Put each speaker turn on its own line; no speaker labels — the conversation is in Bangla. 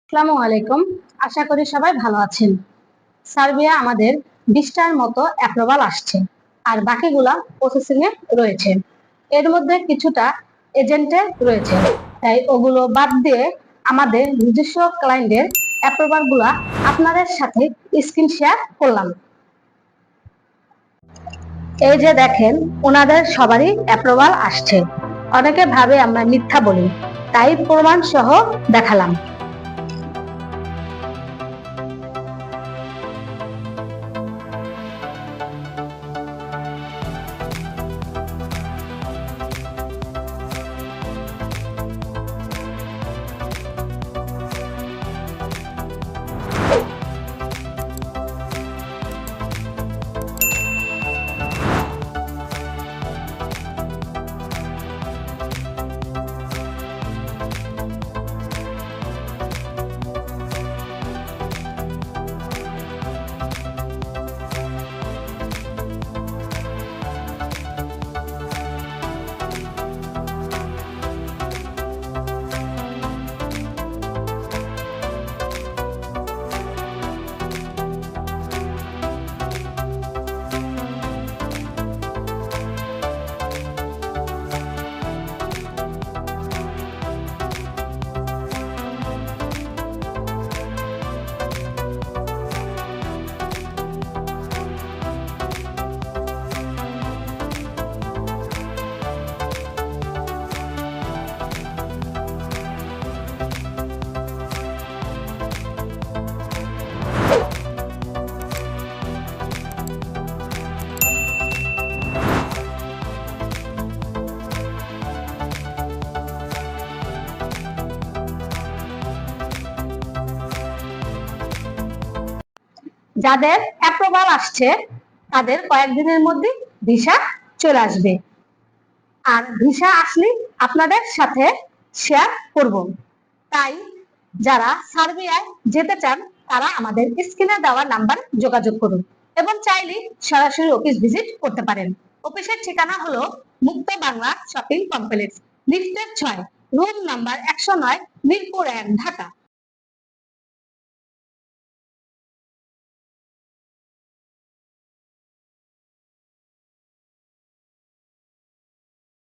আসসালামু আলাইকুম। আশা করি সবাই ভালো আছেন। সার্বিয়া আমাদের 20টার মতো অ্যাপ্রুভাল আসছে, আর বাকিগুলা প্রসেসিং এ রয়েছে। এর মধ্যে কিছুটা এজেন্টে রয়েছে, তাই ওগুলো বাদ দিয়ে আমাদের নিজস্ব ক্লায়েন্টের অ্যাপ্রুভাল গুলা আপনাদের সাথে স্ক্রিন শেয়ার করলাম। এই যে দেখেন, ওনাদের সবারই অ্যাপ্রুভাল আসছে। অনেকে ভাবে আমরা মিথ্যা বলি, তাই প্রমাণ সহ দেখালাম। যাদের অ্যাপ্রুভাল আসছে তাদের কয়েকদিনের মধ্যে ভিসা চলে আসবে, আর ভিসা আসলে আপনাদের সাথে শেয়ার করব। তাই যারা সার্বিয়ায় যেতে চান তারা আমাদের স্ক্রিনে দেওয়া নাম্বার যোগাযোগ করুন এবং চাইলে সরাসরি অফিস ভিজিট করতে পারেন। অফিসের ঠিকানা হলো মুক্ত বাংলা শপিং কমপ্লেক্স, লিফটের 6, রুম নাম্বার 109, মিরপুর 1, ঢাকা।